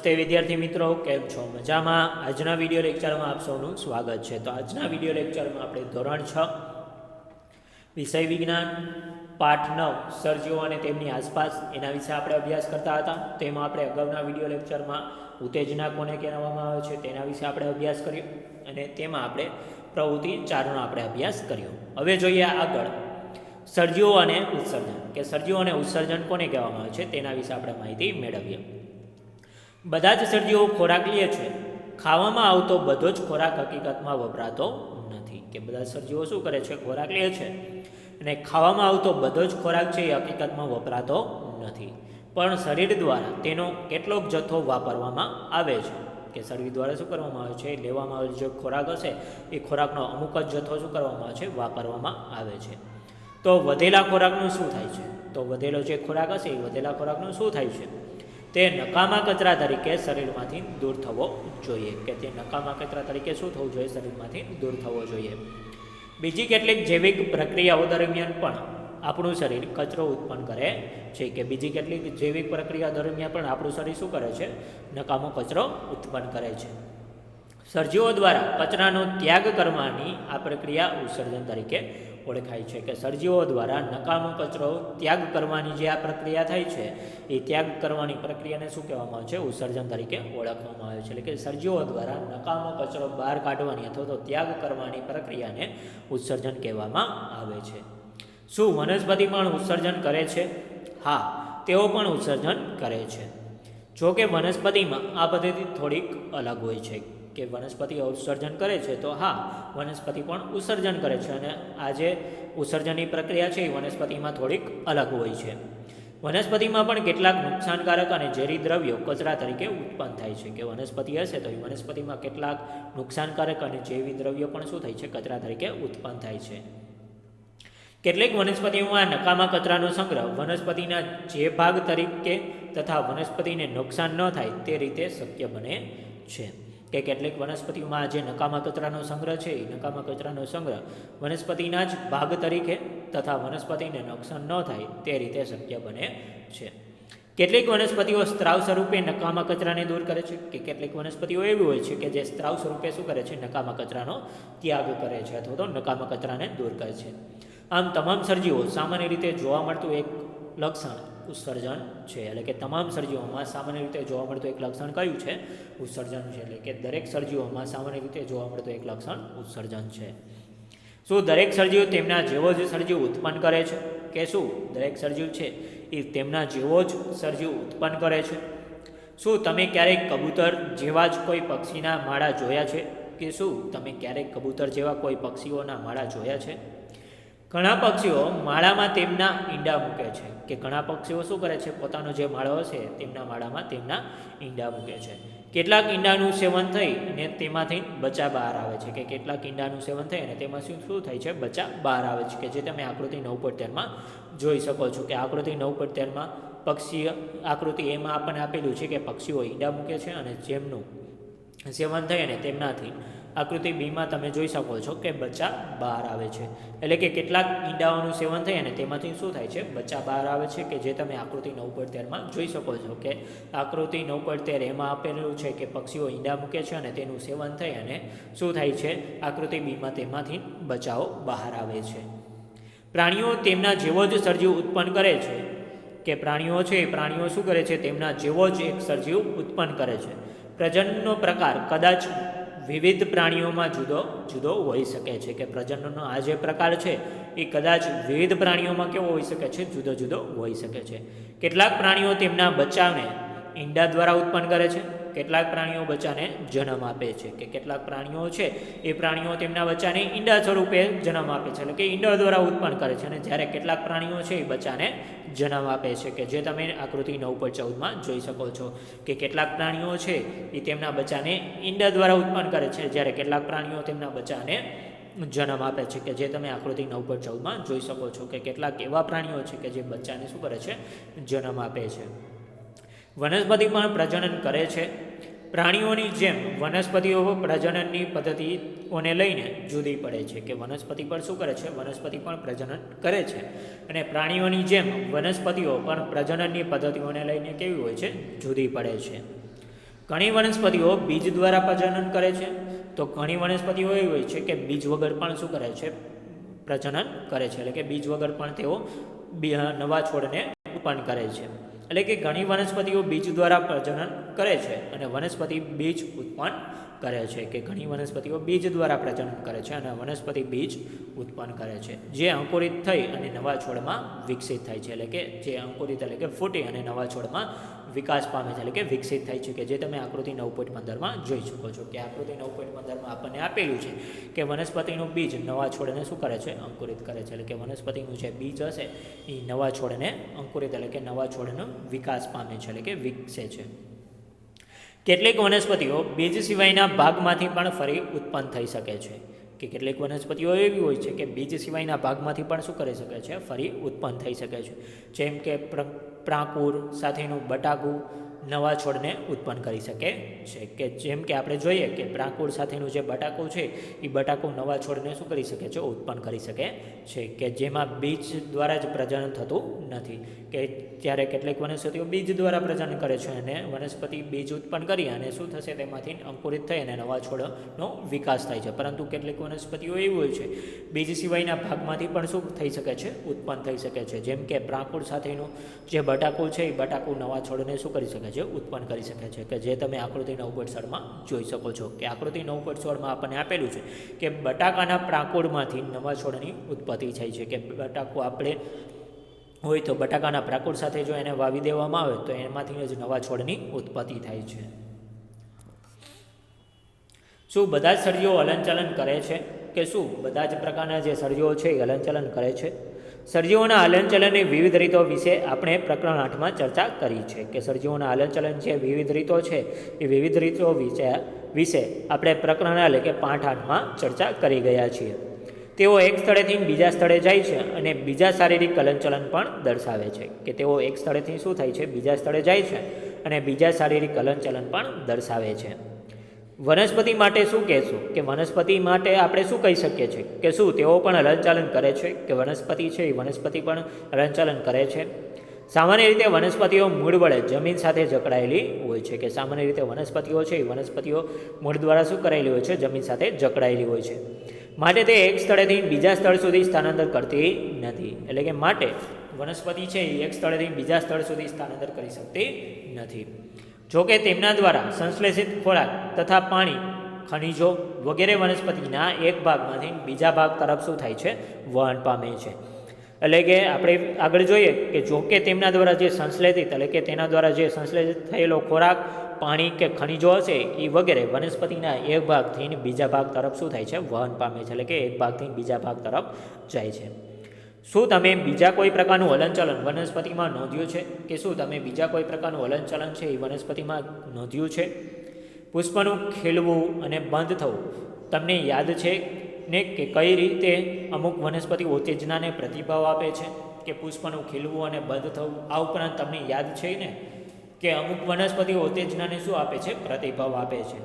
તે વિદ્યાર્થી મિત્રો કેમ છો? મજામાં? આજના વિડીયો લેક્ચરમાં આપ સૌનું સ્વાગત છે. તો આજના વિડીયો લેક્ચરમાં આપણે ધોરણ 6 વિષય વિજ્ઞાન પાઠ 9 સર્જીઓ અને તેમની આસપાસ એના વિશે આપણે અભ્યાસ કરતા હતા. તેમાં આપણે અગાઉના વિડીયો લેક્ચરમાં ઉત્તેજના કોને કહેવામાં આવે છે તેના વિશે આપણે અભ્યાસ કર્યો અને તેમાં આપણે પ્રવૃત્તિ 4નો આપણે અભ્યાસ કર્યો. હવે જોઈએ આગળ સર્જીઓ અને ઉત્સર્જન, કે સર્જીઓ અને ઉત્સર્જન કોને કહેવામાં આવે છે તેના વિશે આપણે માહિતી મેળવીએ. બધા જ સર્જીઓ ખોરાક લે છે. ખાવામાં આવતો બધો જ ખોરાક હકીકતમાં વપરાતો નથી. કે બધા સર્જીઓ શું કરે છે? ખોરાક લે છે અને ખાવામાં આવતો બધો જ ખોરાક છે એ હકીકતમાં વપરાતો નથી, પણ શરીર દ્વારા તેનો કેટલોક જથ્થો વાપરવામાં આવે છે. કે શરીર દ્વારા શું કરવામાં આવે છે? લેવામાં આવેલો જે ખોરાક હશે એ ખોરાકનો અમુક જ જથ્થો શું કરવામાં આવે છે? વાપરવામાં આવે છે. તો વધેલા ખોરાકનું શું થાય છે? તો વધેલો જે ખોરાક હશે એ વધેલા ખોરાકનું શું થાય છે? તે નકામા કચરા તરીકે શરીરમાંથી દૂર થવો જોઈએ. કે તે નકામા કચરા તરીકે શું થવું જોઈએ? શરીરમાંથી દૂર થવો જોઈએ. બીજી કેટલીક જૈવિક પ્રક્રિયાઓ દરમિયાન પણ આપણું શરીર કચરો ઉત્પન્ન કરે છે. કે બીજી કેટલીક જૈવિક પ્રક્રિયા દરમિયાન પણ આપણું શરીર શું કરે છે? નકામો કચરો ઉત્પન્ન કરે છે. સર્જીઓ દ્વારા કચરાનો ત્યાગ કરવાની આ પ્રક્રિયા ઉત્સર્જન તરીકે ઓળખાય છે. કે સર્જીઓ દ્વારા નકામો કચરો ત્યાગ કરવાની જે આ પ્રક્રિયા થાય છે એ ત્યાગ કરવાની પ્રક્રિયાને શું કહેવામાં આવે છે? ઉત્સર્જન તરીકે ઓળખવામાં આવે છે. એટલે કે સર્જીઓ દ્વારા નકામો કચરો બહાર કાઢવાની અથવા તો ત્યાગ કરવાની પ્રક્રિયાને ઉત્સર્જન કહેવામાં આવે છે. શું વનસ્પતિ પણ ઉત્સર્જન કરે છે? હા, તેઓ પણ ઉત્સર્જન કરે છે. જો કે વનસ્પતિમાં આ પદ્ધતિ થોડીક અલગ હોય છે. કે વનસ્પતિ ઉત્સર્જન કરે છે તો હા, વનસ્પતિ પણ ઉત્સર્જન કરે છે અને આ જે ઉત્સર્જનની પ્રક્રિયા છે એ વનસ્પતિમાં થોડીક અલગ હોય છે. વનસ્પતિમાં પણ કેટલાક નુકસાનકારક અને ઝેરી દ્રવ્યો કચરા તરીકે ઉત્પન્ન થાય છે. કે વનસ્પતિ હશે તો એ વનસ્પતિમાં કેટલાક નુકસાનકારક અને જૈવિક દ્રવ્યો પણ શું થાય છે? કચરા તરીકે ઉત્પન્ન થાય છે. કેટલીક વનસ્પતિઓમાં નકામા કચરાનો સંગ્રહ વનસ્પતિના જે ભાગ તરીકે તથા વનસ્પતિને નુકસાન ન થાય તે રીતે શક્ય બને છે. કે કેટલીક વનસ્પતિઓમાં જે નકામા કચરાનો સંગ્રહ છે એ નકામા કચરાનો સંગ્રહ વનસ્પતિના જ ભાગ તરીકે તથા વનસ્પતિને નુકસાન ન થાય તે રીતે શક્ય બને છે. કેટલીક વનસ્પતિઓ સ્ત્રાવ સ્વરૂપે નકામા કચરાને દૂર કરે છે. કે કેટલીક વનસ્પતિઓ એવી હોય છે કે જે સ્ત્રાવ સ્વરૂપે શું કરે છે? નકામા કચરાનો ત્યાગ કરે છે અથવા તો નકામા કચરાને દૂર કરે છે. આમ તમામ સર્જીઓ સામાન્ય રીતે જોવા મળતું એક લક્ષણ ઉત્સર્જન છે. એટલે કે તમામ સર્જીઓમાં સામાન્ય રીતે જોવા મળતું એક લક્ષણ કયું છે? ઉત્સર્જન છે. એટલે કે દરેક સર્જીઓમાં સામાન્ય રીતે જોવા મળતું એક લક્ષણ ઉત્સર્જન છે. શું દરેક સર્જીવ તેમના જેવો જ સર્જીવ ઉત્પન્ન કરે છે? કે શું દરેક સર્જીવ છે એ તેમના જેવો જ સર્જીવ ઉત્પન્ન કરે છે? શું તમે ક્યારેક કબૂતર જેવા જ કોઈ પક્ષીના માળા જોયા છે? કે શું તમે ક્યારેક કબૂતર જેવા કોઈ પક્ષીઓના માળા જોયા છે? ઘણા પક્ષીઓ માળામાં તેમના ઈંડા મૂકે છે. કે ઘણા પક્ષીઓ શું કરે છે? પોતાનો જે માળો હશે તેમના માળામાં તેમના ઈંડા મૂકે છે. કેટલાક ઈંડાનું સેવન થઈ અને તેમાંથી બચ્ચા બહાર આવે છે. કે કેટલાક ઈંડાનું સેવન થઈ અને તેમાં શું થાય છે? બચ્ચા બહાર આવે છે. કે જે તમે આકૃતિ 9.13માં જોઈ શકો છો. કે આકૃતિ 9.13માં પક્ષી આકૃતિ એમાં આપણને આપેલું છે કે પક્ષીઓ ઈંડા મૂકે છે અને જેમનું સેવન થઈ અને તેમનાથી આકૃતિ બીમાં તમે જોઈ શકો છો કે બચ્ચા બહાર આવે છે. એટલે કે કેટલાક ઈંડાઓનું સેવન થઈ અને તેમાંથી શું થાય છે? બચ્ચા બહાર આવે છે. કે જે તમે આકૃતિ 9.13માં જોઈ શકો છો. કે આકૃતિ 9.13 એમાં આપેલું છે કે પક્ષીઓ ઈંડા મૂકે છે અને તેનું સેવન થઈ અને શું થાય છે? આકૃતિ બીમાં તેમાંથી બચ્ચાઓ બહાર આવે છે. પ્રાણીઓ તેમના જેવો જ સર્જીવ ઉત્પન્ન કરે છે. કે પ્રાણીઓ છે એ પ્રાણીઓ શું કરે છે? તેમના જેવો જ એક સર્જીવ ઉત્પન્ન કરે છે. પ્રજનનનો પ્રકાર કદાચ વિવિધ પ્રાણીઓમાં જુદો જુદો હોઈ શકે છે. કે પ્રજનનનો આ જે પ્રકાર છે એ કદાચ વિવિધ પ્રાણીઓમાં કેવો હોઈ શકે છે? જુદો જુદો હોઈ શકે છે. કેટલાક પ્રાણીઓ તેમના બચ્ચાને ઈંડા દ્વારા ઉત્પન્ન કરે છે. કેટલાક પ્રાણીઓ બચ્ચાને જન્મ આપે છે. કે કેટલાક પ્રાણીઓ છે એ પ્રાણીઓ તેમના બચ્ચાને ઈંડા સ્વરૂપે જન્મ આપે છે. એટલે કે ઈંડા દ્વારા ઉત્પન્ન કરે છે. અને જ્યારે કેટલાક પ્રાણીઓ છે એ બચ્ચાને જન્મ આપે છે. કે જે તમે આકૃતિ 9.14માં જોઈ શકો છો. કે કેટલાક પ્રાણીઓ છે એ તેમના બચ્ચાને ઈંડા દ્વારા ઉત્પન્ન કરે છે, જ્યારે કેટલાક પ્રાણીઓ તેમના બચ્ચાને જન્મ આપે છે. કે જે તમે આકૃતિ 9.14માં જોઈ શકો છો. કે કેટલાક એવા પ્રાણીઓ છે કે જે બચ્ચાને શું કરે છે? જન્મ આપે છે. વનસ્પતિ પણ પ્રજનન કરે છે. પ્રાણીઓની જેમ વનસ્પતિઓ પ્રજનનની પદ્ધતિઓને લઈને જુદી પડે છે. કે વનસ્પતિ પણ શું કરે છે? વનસ્પતિ પણ પ્રજનન કરે છે. અને પ્રાણીઓની જેમ વનસ્પતિઓ પણ પ્રજનનની પદ્ધતિઓને લઈને કેવી હોય છે? જુદી પડે છે. ઘણી વનસ્પતિઓ બીજ દ્વારા પ્રજનન કરે છે, તો ઘણી વનસ્પતિઓ એવી હોય છે કે બીજ વગર પણ શું કરે છે, પ્રજનન કરે છે, એટલે કે બીજ વગર પણ તેઓ નવા છોડને ઉત્પન્ન કરે છે. એટલે કે ઘણી વનસ્પતિઓ બીજ દ્વારા પ્રજનન કરે છે અને વનસ્પતિ બીજ ઉત્પન્ન કરે છે, કે ઘણી વનસ્પતિઓ બીજ દ્વારા પ્રજનન કરે છે અને વનસ્પતિ બીજ ઉત્પન્ન કરે છે, જે અંકુરિત થઈ અને નવા છોડમાં વિકસિત થાય છે. એટલે કે જે અંકુરિત એટલે કે ફૂટી અને નવા છોડમાં વિકાસ પામે છે, એટલે કે વિકસિત થાય છે, કે જે તમે આકૃતિ 9.15માં જોઈ શકો છો. કે આકૃતિ 9.15માં આપણને આપેલું છે કે વનસ્પતિનું બીજ નવા છોડને શું કરે છે, અંકુરિત કરે છે. એટલે કે વનસ્પતિનું જે બીજ હશે એ નવા છોડને અંકુરિત એટલે કે નવા છોડનો વિકાસ પામે છે, એટલે કે વિકસે છે. કેટલીક વનસ્પતિઓ બીજ સિવાયના ભાગમાંથી પણ ફરી ઉત્પન્ન થઈ શકે છે, કે કેટલીક વનસ્પતિઓ એવી હોય છે કે બીજ સિવાયના ભાગમાંથી પણ શું કરી શકે છે, ફરી ઉત્પન્ન થઈ શકે છે. જેમ કે પ્રાંકુર સાથેનું બટાકું નવા છોડને ઉત્પન્ન કરી શકે છે, કે જેમ કે આપણે જોઈએ કે પ્રાંકુર સાથેનું જે બટાકું છે એ બટાકું નવા છોડને શું કરી શકે છે, ઉત્પન્ન કરી શકે છે, કે જેમાં બીજ દ્વારા જ પ્રજનન થતું નથી. કે ત્યારે કેટલીક વનસ્પતિઓ બીજ દ્વારા પ્રજનન કરે છે અને વનસ્પતિ બીજ ઉત્પન્ન કરી અને શું થશે, તેમાંથી અંકુરિત થઈ અને નવા છોડનો વિકાસ થાય છે. પરંતુ કેટલીક વનસ્પતિઓ એવી હોય છે બીજ સિવાયના ભાગમાંથી પણ શું થઈ શકે છે, ઉત્પન્ન થઈ શકે છે. જેમ કે પ્રાંકુર સાથેનું જે બટાકું છે એ બટાકું નવા છોડને શું કરી શકે છે, ઉત્પન્ન કરી શકે છે, કે જે તમે આકૃતિ 9.16માં જોઈ શકો છો. કે આકૃતિ 9.16માં આપણને આપેલું છે કે બટાકાના પ્રાંકુરમાંથી નવા છોડની ઉત્પત્તિ થાય છે. કે બટાકું આપણે હોય તો બટાકાના પ્રાંકુર સાથે જો એને વાવી દેવામાં આવે તો એમાંથી જ નવા છોડની ઉત્પત્તિ થાય છે. શું બધા જ સળીઓ હલનચલન કરે છે, કે શું બધા જ પ્રકારના જે સળીઓ છે એ હલનચલન કરે છે? સળીઓના હલનચલનની વિવિધ રીતો વિશે આપણે પ્રકરણ 8માં ચર્ચા કરી છે. કે સળીઓના હલનચલન જે વિવિધ રીતો છે એ વિવિધ રીતો વિશે આપણે પ્રકરણ એટલે કે પાઠ 8માં ચર્ચા કરી ગયા છીએ. તેઓ એક સ્થળેથી બીજા સ્થળે જાય છે અને બીજા શારીરિક હલનચલન પણ દર્શાવે છે. કે તેઓ એક સ્થળેથી શું થાય છે, બીજા સ્થળે જાય છે અને બીજા શારીરિક હલનચલન પણ દર્શાવે છે. વનસ્પતિ માટે શું કહેશું? કે વનસ્પતિ માટે આપણે શું કહી શકીએ છીએ, કે શું તેઓ પણ હલનચલન કરે છે? કે વનસ્પતિ છે એ વનસ્પતિ પણ હલનચલન કરે છે. સામાન્ય રીતે વનસ્પતિઓ મૂળ વડે જમીન સાથે જકડાયેલી હોય છે. કે સામાન્ય રીતે વનસ્પતિઓ છે એ વનસ્પતિઓ મૂળ દ્વારા શું કરાયેલી હોય છે, જમીન સાથે જકડાયેલી હોય છે. માટે તે એક સ્થળેથી બીજા સ્થળ સુધી સ્થાનાંતર કરતી નથી. એટલે કે માટે વનસ્પતિ છે એ એક સ્થળેથી બીજા સ્થળ સુધી સ્થાનાંતર કરી શકતી નથી. જોકે તેમના દ્વારા સંશ્લેષિત ખોરાક તથા પાણી, ખનિજો વગેરે વનસ્પતિના એક ભાગમાંથી બીજા ભાગ તરફ શું થાય છે, વહન પામે છે. એટલે કે આપણે આગળ જોઈએ કે જોકે તેમના દ્વારા જે સંશ્લેષિત એટલે કે તેના દ્વારા જે સંશ્લેષિત થયેલો ખોરાક, પાણી કે ખનિજો હશે એ વગેરે વનસ્પતિના એક ભાગથી બીજા ભાગ તરફ શું થાય છે, વહન પામે છે. એટલે કે એક ભાગથી બીજા ભાગ તરફ જાય છે. શું તમે બીજા કોઈ પ્રકારનું હલનચલન વનસ્પતિમાં નોંધ્યું છે? કે શું તમે બીજા કોઈ પ્રકારનું હલનચલન છે એ વનસ્પતિમાં નોંધ્યું છે? પુષ્પનું ખીલવું અને બંધ થવું તમને યાદ છે ને, કે કઈ રીતે અમુક વનસ્પતિ ઉત્તેજનાને પ્રતિભાવ આપે છે? કે પુષ્પનું ખીલવું અને બંધ થવું. આ ઉપરાંત તમને યાદ છે ને કે અમુક વનસ્પતિઓ ઉત્તેજનાને શું આપે છે, પ્રતિભાવ આપે છે.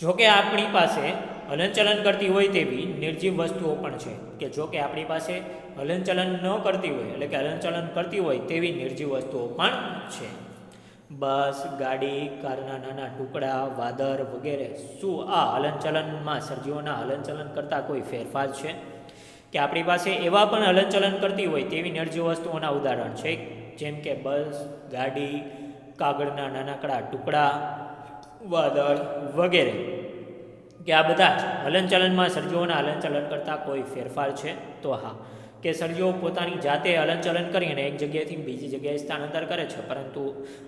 જોકે આપણી પાસે હલનચલન કરતી હોય તેવી નિર્જીવ વસ્તુઓ પણ છે. કે જો કે આપણી પાસે હલનચલન ન કરતી હોય એટલે કે હલનચલન કરતી હોય તેવી નિર્જીવ વસ્તુઓ પણ છે. બસ, ગાડી, કારના નાના ટુકડા, વાદળ વગેરે. શું આ હલનચલનમાં સજીવોના હલનચલન કરતાં કોઈ ફેરફાર છે? કે આપણી પાસે એવા પણ હલનચલન કરતી હોય તેવી નિર્જીવ વસ્તુઓના ઉદાહરણ છે, જેમ કે બસ, ગાડી, કાગળના નાનકડા ટુકડા, વાદળ વગેરે. કે આ બધા જ હલનચલનમાં સજીવોના હલનચલન કરતાં કોઈ ફેરફાર છે? તો હા. કે સજીવો પોતાની જાતે હલનચલન કરીને એક જગ્યાએથી બીજી જગ્યાએ સ્થાનાંતર કરે છે, પરંતુ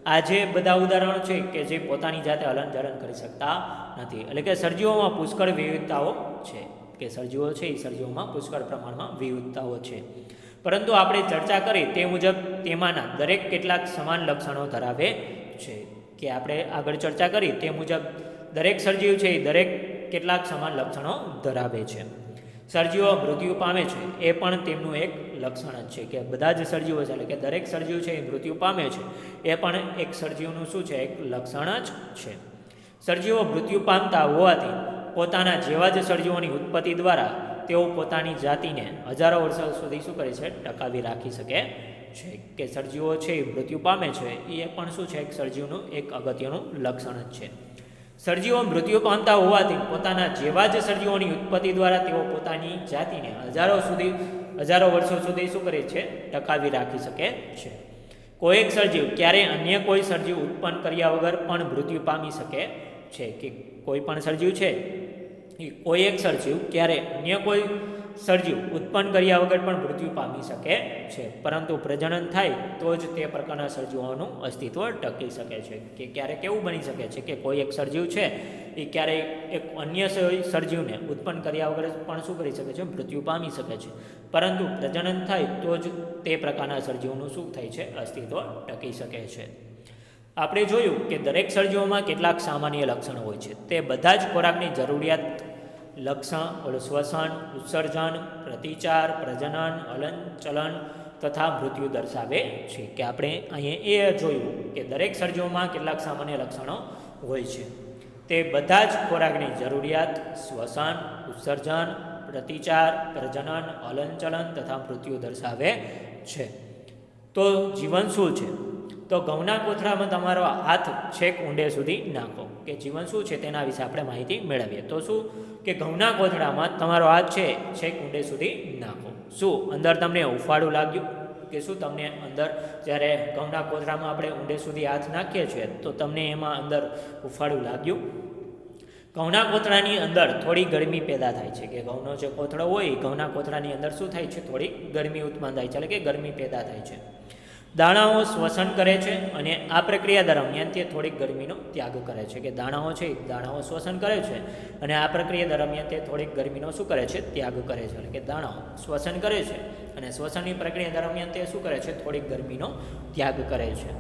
આ જે બધા ઉદાહરણો છે કે જે પોતાની જાતે હલનચલન કરી શકતા નથી. એટલે કે સજીવોમાં પુષ્કળ વિવિધતાઓ છે. કે સજીવો છે એ સજીવોમાં પુષ્કળ પ્રમાણમાં વિવિધતાઓ છે. પરંતુ આપણે ચર્ચા કરી તે મુજબ તેમાંના દરેક કેટલાક સમાન લક્ષણો ધરાવે છે. કે આપણે આગળ ચર્ચા કરી તે મુજબ દરેક સજીવ છે એ દરેક કેટલાક સમાન લક્ષણો ધરાવે છે. સજીવો મૃત્યુ પામે છે એ પણ તેમનું એક લક્ષણ જ છે. કે બધા જ સજીવો છે એટલે કે દરેક સજીવ છે એ મૃત્યુ પામે છે એ પણ એક સજીવનું શું છે, એક લક્ષણ જ છે. સજીવો મૃત્યુ પામતા હોવાથી પોતાના જેવા જ સજીવોની ઉત્પત્તિ દ્વારા તેઓ પોતાની જાતિને હજારો વર્ષો સુધી શું કરે છે, ટકાવી રાખી શકે છે કે સર્જીવો છે એ મૃત્યુ પામે છે એ પણ શું છે એક સર્જીવનું એક અગત્યનું લક્ષણ જ છે. સર્જીવો મૃત્યુ પામતા હોવાથી પોતાના જેવા જ સર્જીવોની ઉત્પત્તિ દ્વારા તેઓ પોતાની જાતિને હજારો વર્ષો સુધી શું કરે છે ટકાવી રાખી શકે છે. કોઈ એક સર્જીવ ક્યારેય અન્ય કોઈ સર્જીવ ઉત્પન્ન કર્યા વગર પણ મૃત્યુ પામી શકે છે કે કોઈ પણ સર્જીવ છે એ કોઈ એક સર્જીવ ક્યારે અન્ય કોઈ સર્જીવ ઉત્પન્ન કર્યા વગર પણ મૃત્યુ પામી શકે છે, પરંતુ પ્રજનન થાય તો જ તે પ્રકારના સર્જીવોનું અસ્તિત્વ ટકી શકે છે. કે ક્યારેક એવું બની શકે છે કે કોઈ એક સર્જીવ છે એ ક્યારેય એક અન્ય સર્જીવને ઉત્પન્ન કર્યા વગર પણ શું કરી શકે છે મૃત્યુ પામી શકે છે, પરંતુ પ્રજનન થાય તો જ તે પ્રકારના સર્જીવનું શું થાય છે અસ્તિત્વ ટકી શકે છે. આપણે જોયું કે દરેક સર્જીવોમાં કેટલાક સામાન્ય લક્ષણો હોય છે. તે બધા જ ખોરાકની જરૂરિયાત લક્ષણ શ્વસન, ઉત્સર્જન, પ્રતિચાર, પ્રજનન, હલનચલન તથા મૃત્યુ દર્શાવે છે. કે આપણે અહીંયા એ જોયું કે દરેક સર્જીવોમાં કેટલાક સામાન્ય લક્ષણો હોય છે. તે બધા જ ખોરાકની જરૂરિયાત, શ્વસન, ઉત્સર્જન, પ્રતિચાર, પ્રજનન, હલનચલન તથા મૃત્યુ દર્શાવે છે. તો જીવન શું છે? તો ઘઉંના કોથળામાં તમારો હાથ છેક ઊંડે સુધી નાખો. કે જીવન શું છે તેના વિશે આપણે માહિતી મેળવીએ. તો શું કે ઘઉંના કોથળામાં તમારો હાથ છે છેક ઊંડે સુધી નાખો. શું અંદર તમને ઉફાળું લાગ્યું? કે શું તમને અંદર જ્યારે ઘઉંના કોથળામાં આપણે ઊંડે સુધી હાથ નાખીએ છીએ તો તમને એમાં અંદર ઉફાળું લાગ્યું? ઘઉંના કોથળાની અંદર થોડી ગરમી પેદા થાય છે. કે ઘઉંનો જે કોથળો હોય ઘઉંના કોથળાની અંદર શું થાય છે થોડી ગરમી ઉત્પન્ન થાય છે, એટલે કે ગરમી પેદા થાય છે. દાણાઓ શ્વસન કરે છે અને આ પ્રક્રિયા દરમિયાન તે થોડીક ગરમીનો ત્યાગ કરે છે. કે દાણાઓ છે દાણાઓ શ્વસન કરે છે અને આ પ્રક્રિયા દરમિયાન તે થોડીક ગરમીનો શું કરે છે ત્યાગ કરે છે. એટલે કે દાણાઓ શ્વસન કરે છે અને શ્વસનની પ્રક્રિયા દરમિયાન તે શું કરે છે થોડીક ગરમીનો ત્યાગ કરે છે.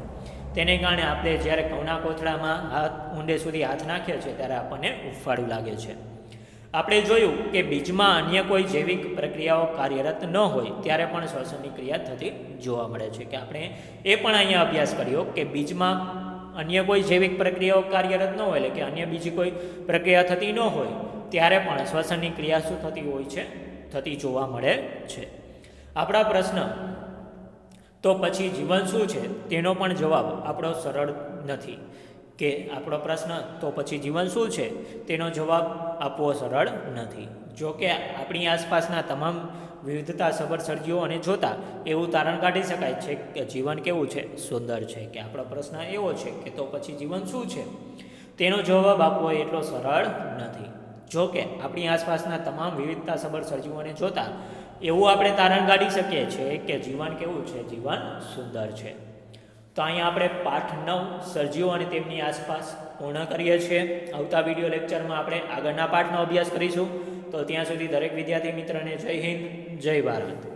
તેને કારણે આપણે જ્યારે ઘઉંના કોથળામાં ઊંડે સુધી હાથ નાખીએ છીએ ત્યારે આપણને ઉફાળું લાગે છે. આપણે જોયું કે બીજમાં અન્ય કોઈ જૈવિક પ્રક્રિયાઓ કાર્યરત ન હોય ત્યારે પણ શ્વસનની ક્રિયા થતી જોવા મળે છે. કે આપણે એ પણ અહીંયા અભ્યાસ કર્યો કે બીજમાં અન્ય કોઈ જૈવિક પ્રક્રિયાઓ કાર્યરત ન હોય, એટલે કે અન્ય બીજી કોઈ પ્રક્રિયા થતી ન હોય ત્યારે પણ શ્વસનની ક્રિયા શું થતી હોય છે થતી જોવા મળે છે. આપણા પ્રશ્ન તો પછી જીવન શું છે તેનો પણ જવાબ આપણો સરળ નથી. કે આપણો પ્રશ્ન તો પછી જીવન શું છે તેનો જવાબ આપવો સરળ નથી. જો કે આપણી આસપાસના તમામ વિવિધતાસભર સર્જીવોને જોતા એવું તારણ કાઢી શકાય છે કે જીવન કેવું છે સુંદર છે. કે આપણો પ્રશ્ન એવો છે કે તો પછી જીવન શું છે તેનો જવાબ આપવો એટલો સરળ નથી. જો કે આપણી આસપાસના તમામ વિવિધતાસભર સર્જીવોને જોતા એવું આપણે તારણ કાઢી શકીએ છીએ કે જીવન કેવું છે જીવન સુંદર છે. તો અહીંયા આપણે પાઠ 9 સર્જીવો અને તેમની આસપાસ પૂર્ણ કરીએ છીએ. આવતા વિડીયો લેક્ચરમાં આપણે આગળના પાઠનો અભ્યાસ કરીશું. તો ત્યાં સુધી દરેક વિદ્યાર્થી મિત્રને જય હિન્દ, જય ભારત.